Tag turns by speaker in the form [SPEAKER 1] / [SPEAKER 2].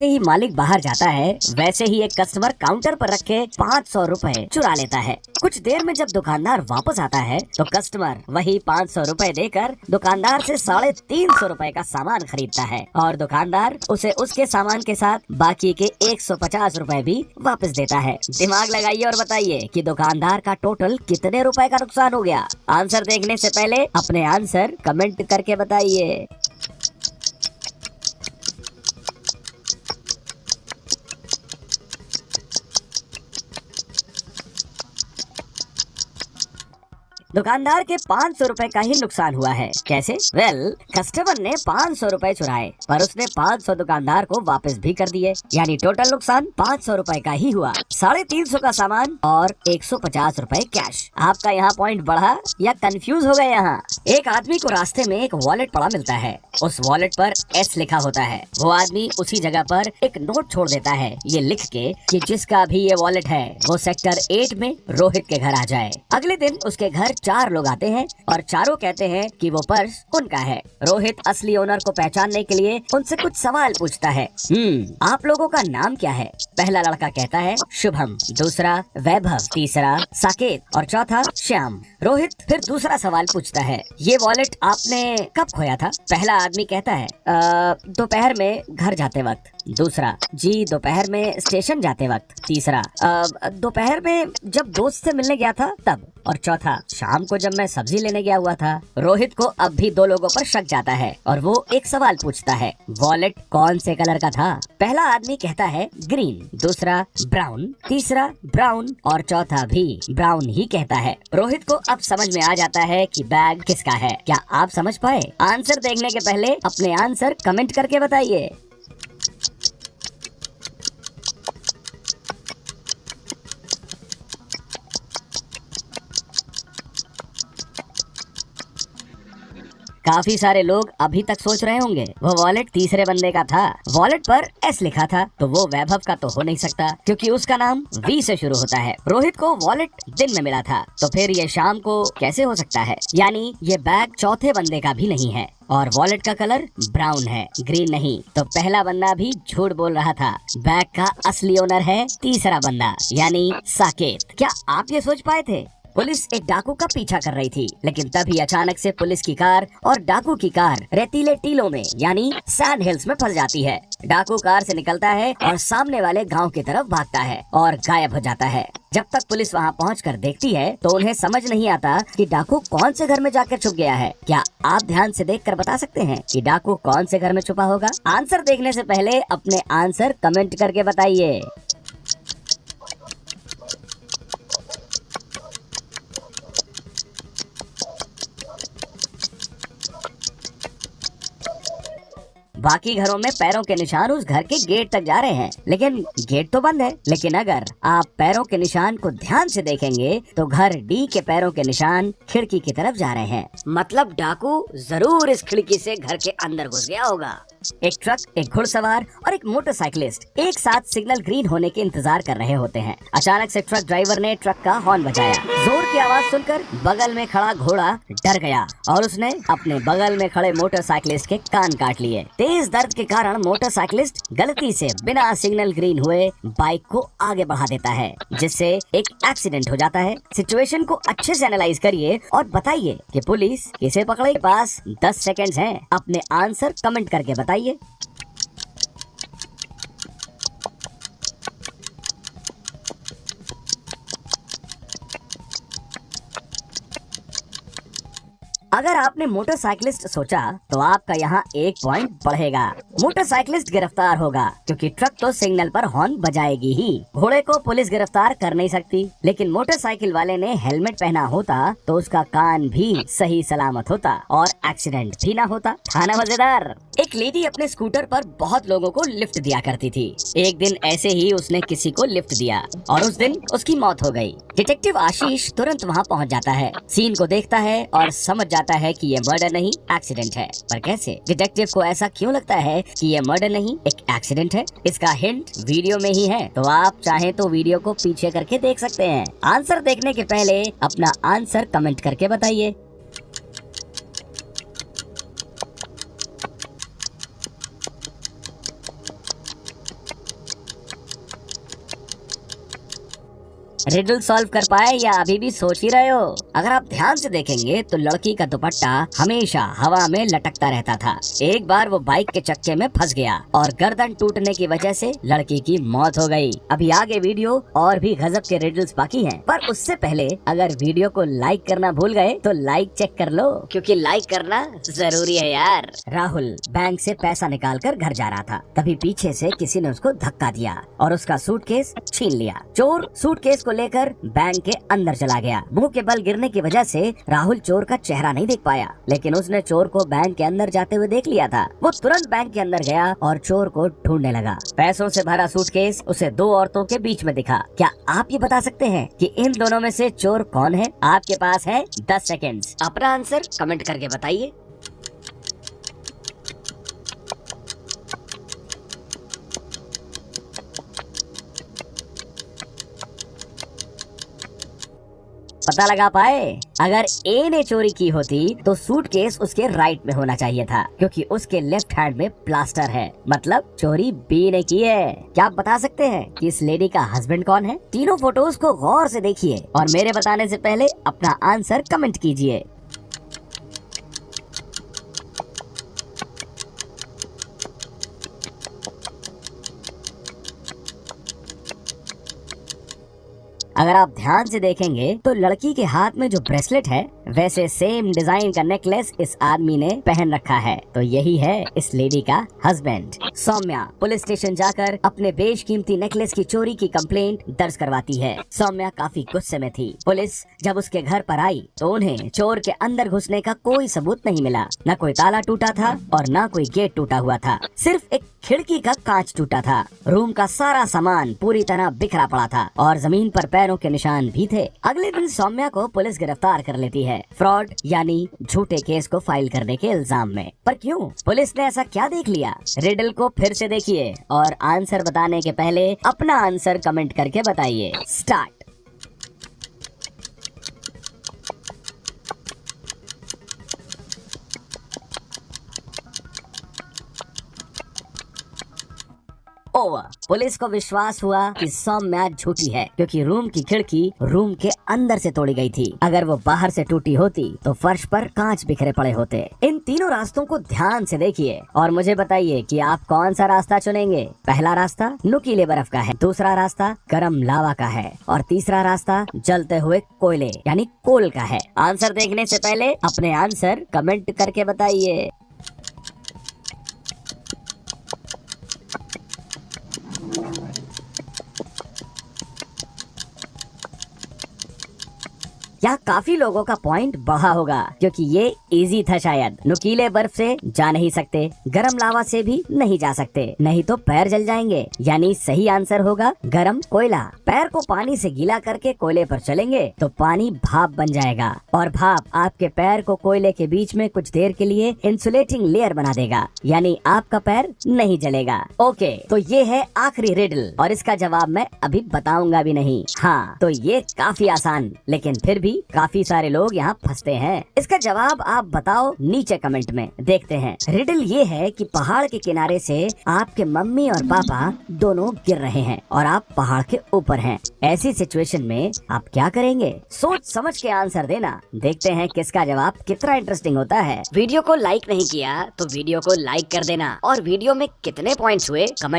[SPEAKER 1] ही मालिक बाहर जाता है वैसे ही एक कस्टमर काउंटर पर रखे 500 रुपए चुरा लेता है। कुछ देर में जब दुकानदार वापस आता है तो कस्टमर वही 500 रुपए देकर दुकानदार से 350 रुपए का सामान खरीदता है और दुकानदार उसे उसके सामान के साथ बाकी के 150 रुपए भी वापस देता है। दिमाग लगाइए और बताइए कि दुकानदार का टोटल कितने रुपए का नुकसान हो गया। आंसर देखने से पहले अपने आंसर कमेंट करके बताइए। दुकानदार के 500 रुपए का ही नुकसान हुआ है। कैसे? कस्टमर ने 500 रुपए चुराए पर उसने 500 दुकानदार को वापस भी कर दिए, यानी टोटल नुकसान 500 रुपए का ही हुआ। 350 का सामान और 150 रुपए कैश। आपका यहाँ पॉइंट बढ़ा या कंफ्यूज हो गए? यहाँ एक आदमी को रास्ते में एक वॉलेट पड़ा मिलता है। उस वॉलेट पर एस लिखा होता है। वो आदमी उसी जगह पर एक नोट छोड़ देता है ये लिख के कि जिसका भी ये वॉलेट है वो सेक्टर 8 में रोहित के घर आ जाए। अगले दिन उसके घर 4 लोग आते हैं और चारों कहते हैं कि वो पर्स उनका है। रोहित असली ओनर को पहचानने के लिए उनसे कुछ सवाल पूछता है। आप लोगों का नाम क्या है? पहला लड़का कहता है शुभम, दूसरा वैभव, तीसरा साकेत और चौथा श्याम। रोहित फिर दूसरा सवाल पूछता है, ये वॉलेट आपने कब खोया था? पहला आदमी कहता है दोपहर में घर जाते वक्त। दूसरा, जी दोपहर में स्टेशन जाते वक्त। तीसरा, दोपहर में जब दोस्त से मिलने गया था तब। और चौथा, शाम को जब मैं सब्जी लेने गया हुआ था। रोहित को अब भी 2 लोगों पर शक जाता है और वो एक सवाल पूछता है, वॉलेट कौन से कलर का था? पहला आदमी कहता है ग्रीन, दूसरा ब्राउन, तीसरा ब्राउन और चौथा भी ब्राउन ही कहता है। रोहित को अब समझ में आ जाता है कि बैग किसका है। क्या आप समझ पाए? आंसर देखने के पहले अपने आंसर कमेंट करके बताइए। काफी सारे लोग अभी तक सोच रहे होंगे वो वॉलेट तीसरे बंदे का था। वॉलेट पर एस लिखा था तो वो वैभव का तो हो नहीं सकता क्योंकि उसका नाम वी से शुरू होता है। रोहित को वॉलेट दिन में मिला था तो फिर ये शाम को कैसे हो सकता है? यानी ये बैग चौथे बंदे का भी नहीं है और वॉलेट का कलर ब्राउन है, ग्रीन नहीं। तो पहला बंदा भी झूठ बोल रहा था। बैग का असली ओनर है तीसरा बंदा यानी साकेत। क्या आप ये सोच पाए थे? पुलिस एक डाकू का पीछा कर रही थी लेकिन तभी अचानक से पुलिस की कार और डाकू की कार रेतीले टीलों में यानी सैंड हिल्स में फंस जाती है। डाकू कार से निकलता है और सामने वाले गांव की तरफ भागता है और गायब हो जाता है। जब तक पुलिस वहां पहुंचकर देखती है तो उन्हें समझ नहीं आता कि डाकू कौन से घर में जाकर छुप गया है। क्या आप ध्यान से देखकर बता सकते हैं कि डाकू कौन से घर में छुपा होगा? आंसर देखने से पहले अपने आंसर कमेंट करके बताइए। बाकी घरों में पैरों के निशान उस घर के गेट तक जा रहे हैं लेकिन गेट तो बंद है। लेकिन अगर आप पैरों के निशान को ध्यान से देखेंगे तो घर डी के पैरों के निशान खिड़की की तरफ जा रहे हैं। मतलब डाकू जरूर इस खिड़की से घर के अंदर घुस गया होगा। एक ट्रक, एक घुड़सवार और एक मोटरसाइकिलिस्ट एक साथ सिग्नल ग्रीन होने के इंतजार कर रहे होते हैं। अचानक से ट्रक ड्राइवर ने ट्रक का हॉर्न बजाया। जोर की आवाज सुनकर बगल में खड़ा घोड़ा डर गया और उसने अपने बगल में खड़े मोटरसाइकिलिस्ट के कान काट लिए। तेज दर्द के कारण मोटरसाइकिलिस्ट गलती से बिना सिग्नल ग्रीन हुए बाइक को आगे बढ़ा देता है जिससे एक एक्सीडेंट हो जाता है। सिचुएशन को अच्छे से एनालाइज करिए और बताइए कि पुलिस किसे पकड़े। के पास 10 सेकंड्स हैं। अपने आंसर कमेंट करके बताइए। अगर आपने मोटरसाइकिलिस्ट सोचा तो आपका यहाँ 1 पॉइंट बढ़ेगा। मोटरसाइकिलिस्ट गिरफ्तार होगा क्योंकि ट्रक तो सिग्नल पर हॉर्न बजाएगी ही। घोड़े को पुलिस गिरफ्तार कर नहीं सकती लेकिन मोटरसाइकिल वाले ने हेलमेट पहना होता तो उसका कान भी सही सलामत होता और एक्सीडेंट भी ना होता। था ना मजेदार? एक लेडी अपने स्कूटर पर बहुत लोगों को लिफ्ट दिया करती थी। एक दिन ऐसे ही उसने किसी को लिफ्ट दिया और उस दिन उसकी मौत हो गई। डिटेक्टिव आशीष तुरंत वहाँ पहुँच जाता है, सीन को देखता है और समझ जाता है कि ये मर्डर नहीं एक्सीडेंट है। पर कैसे? डिटेक्टिव को ऐसा क्यों लगता है कि ये मर्डर नहीं एक एक्सीडेंट है? इसका हिंट वीडियो में ही है तो आप चाहें तो वीडियो को पीछे करके देख सकते हैं। आंसर देखने के पहले अपना आंसर कमेंट करके बताइए। रिडल सॉल्व कर पाए या अभी भी सोच ही रहे हो? अगर आप ध्यान से देखेंगे तो लड़की का दुपट्टा हमेशा हवा में लटकता रहता था। एक बार वो बाइक के चक्के में फंस गया और गर्दन टूटने की वजह से लड़की की मौत हो गई। अभी आगे वीडियो और भी गजब के रिडल्स बाकी हैं, पर उससे पहले अगर वीडियो को लाइक करना भूल गए तो लाइक चेक कर लो, क्योंकि लाइक करना जरूरी है यार। राहुल बैंक से पैसा निकाल कर घर जा रहा था, तभी पीछे से किसी ने उसको धक्का दिया और उसका सूटकेस छीन लिया। चोर सूटकेस को लेकर बैंक के अंदर चला गया। मुंह के बल गिरने की वजह से राहुल चोर का चेहरा नहीं देख पाया, लेकिन उसने चोर को बैंक के अंदर जाते हुए देख लिया था। वो तुरंत बैंक के अंदर गया और चोर को ढूंढने लगा। पैसों से भरा सूटकेस उसे दो औरतों के बीच में दिखा। क्या आप ये बता सकते हैं कि इन दोनों में से चोर कौन है? आपके पास है 10 सेकेंड्स। अपना आंसर कमेंट करके बताइए। पता लगा पाए? अगर ए ने चोरी की होती तो सूटकेस उसके राइट में होना चाहिए था, क्योंकि उसके लेफ्ट हैंड में प्लास्टर है, मतलब चोरी बी ने की है। क्या आप बता सकते हैं कि इस लेडी का हस्बैंड कौन है? तीनों फोटोज को गौर से देखिए और मेरे बताने से पहले अपना आंसर कमेंट कीजिए। अगर आप ध्यान से देखेंगे तो लड़की के हाथ में जो ब्रेसलेट है वैसे सेम डिजाइन का नेकलेस इस आदमी ने पहन रखा है, तो यही है इस लेडी का हस्बैंड। सौम्या पुलिस स्टेशन जाकर अपने बेशकीमती नेकलेस की चोरी की कंप्लेंट दर्ज करवाती है। सौम्या काफी गुस्से में थी। पुलिस जब उसके घर पर आई तो उन्हें चोर के अंदर घुसने का कोई सबूत नहीं मिला। न कोई ताला टूटा था और न कोई गेट टूटा हुआ था, सिर्फ एक खिड़की का कांच टूटा था। रूम का सारा सामान पूरी तरह बिखरा पड़ा था और जमीन पर पैरों के निशान भी थे। अगले दिन सौम्या को पुलिस गिरफ्तार कर लेती है, फ्रॉड यानी झूठे केस को फाइल करने के इल्जाम में। पर क्यों? पुलिस ने ऐसा क्या देख लिया? रिडल को फिर से देखिए और आंसर बताने के पहले अपना आंसर कमेंट करके बताइए। स्टार्ट। ओवर। पुलिस को विश्वास हुआ कि सौम्या झूठी है, क्योंकि रूम की खिड़की रूम के अंदर से तोड़ी गई थी। अगर वो बाहर से टूटी होती तो फर्श पर कांच बिखरे पड़े होते। इन तीनों रास्तों को ध्यान से देखिए और मुझे बताइए कि आप कौन सा रास्ता चुनेंगे। पहला रास्ता नुकीले बर्फ का है, दूसरा रास्ता गरम लावा का है और तीसरा रास्ता जलते हुए कोयले यानी कोल का है। आंसर देखने से पहले अपने आंसर कमेंट करके बताइए। यहाँ काफी लोगों का पॉइंट बढ़ा होगा, क्योंकि ये इजी था शायद। नुकीले बर्फ से जा नहीं सकते, गरम लावा से भी नहीं जा सकते, नहीं तो पैर जल जाएंगे। यानी सही आंसर होगा गरम कोयला। पैर को पानी से गीला करके कोयले पर चलेंगे तो पानी भाप बन जाएगा और भाप आपके पैर को कोयले के बीच में कुछ देर के लिए इंसुलेटिंग लेयर बना देगा, यानी आपका पैर नहीं जलेगा। ओके, तो ये है आखिरी रिडल और इसका जवाब मैं अभी बताऊंगा भी नहीं। हाँ, तो ये काफी आसान, लेकिन फिर भी काफी सारे लोग यहाँ फंसते हैं। इसका जवाब आप बताओ नीचे कमेंट में। देखते हैं। रिडल ये है कि पहाड़ के किनारे से आपके मम्मी और पापा दोनों गिर रहे हैं और आप पहाड़ के ऊपर हैं। ऐसी सिचुएशन में आप क्या करेंगे? सोच समझ के आंसर देना। देखते हैं किसका जवाब कितना इंटरेस्टिंग होता है। वीडियो को लाइक नहीं किया तो वीडियो को लाइक कर देना और वीडियो में कितने पॉइंट्स हुए कमेंट